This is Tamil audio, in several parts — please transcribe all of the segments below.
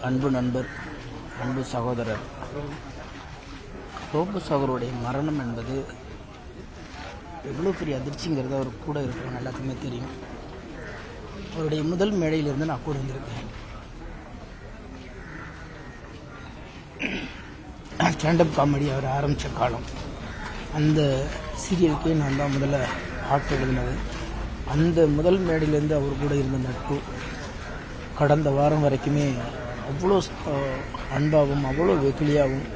அன்பு நண்பர், அன்பு சகோதரர் ரோபோ சாகருடைய மரணம் என்பது எவ்வளோ பெரிய அதிர்ச்சிங்கிறது அவர் கூட இருக்கிறவங்க எல்லாத்துக்குமே தெரியும். அவருடைய முதல் மேடையிலிருந்து நான் கூட வந்திருக்கேன். ஸ்டாண்டப் காமெடி அவர் ஆரம்பித்த காலம், அந்த சீரியலுக்கே நான் தான் முதல்ல பாட்டு எழுதினது. அந்த முதல் மேடையிலேருந்து அவர் கூட இருந்த நட்பு கடந்த வாரம் வரைக்குமே அவ்வளோ அன்பாகவும் அவ்வளோ வெகுளியாகவும்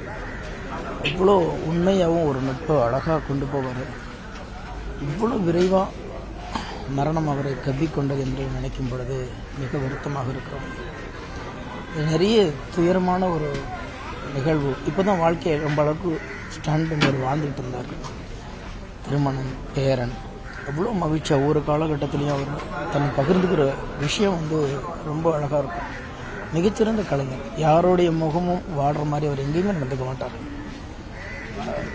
அவ்வளோ உண்மையாகவும் ஒரு நட்பை அழகாக கொண்டு போவார். இவ்வளோ விரைவாக மரணம் அவரை கவ்விக்கொண்டது என்று நினைக்கும் பொழுது மிக வருத்தமாக இருக்கிறோம். நிறைய துயரமான ஒரு நிகழ்வு. இப்போ தான் வாழ்க்கையை ரொம்ப அளவுக்கு ஸ்டாண்ட் பண்ணி அவர் வாழ்ந்துகிட்டு இருந்தார். திருமணம், பேரன், அவ்வளோ மகிழ்ச்சியாக ஒவ்வொரு காலகட்டத்திலையும் அவர் தன்னை பகிர்ந்துக்கிற விஷயம் ரொம்ப அழகாக இருக்கும். மிகச்சிறந்த கலைஞர். யாருடைய முகமும் வாடுற மாதிரி அவர் எங்கேயுமே நடந்துக்க மாட்டார்.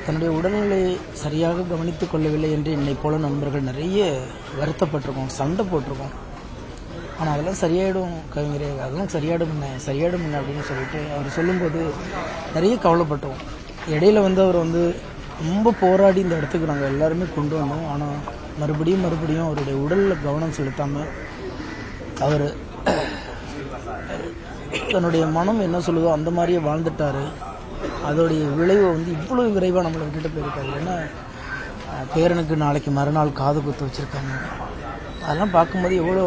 தன்னுடைய உடல்நிலையை சரியாக கவனித்துக் கொள்ளவில்லை என்று என்னை போல நண்பர்கள் நிறைய வருத்தப்பட்டிருக்கோம், சண்டை போட்டிருக்கோம். ஆனால் அதெல்லாம் சரியாயிடும் கவிஞரே, அதெல்லாம் சரியாயிடும் என்ன அப்படின்னு சொல்லிட்டு அவர் சொல்லும்போது நிறைய கவலைப்பட்டோம். இடையில அவர் ரொம்ப போராடி இந்த இடத்துக்கு நாங்கள் எல்லாருமே கொண்டு வந்தோம். ஆனால் மறுபடியும் அவருடைய உடலில் கவனம் செலுத்தாமல் அவர் தன்னுடைய மனம் என்ன சொல்லுதோ அந்த மாதிரியே வாழ்ந்துட்டார். அதோடைய விளைவை இவ்வளோ விரைவாக நம்மளை விட்டுட்டு போயிருக்காரு. ஏன்னா பேரனுக்கு நாளைக்கு மறுநாள் காது குத்து வச்சுருக்காங்க. அதெல்லாம் பார்க்கும்போது எவ்வளோ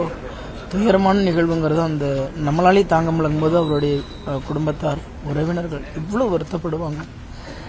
துயரமான நிகழ்வுங்கிறது நம்மளாலே தாங்க முடியும்போது அவருடைய குடும்பத்தார், உறவினர்கள் இவ்வளோ வருத்தப்படுவாங்க.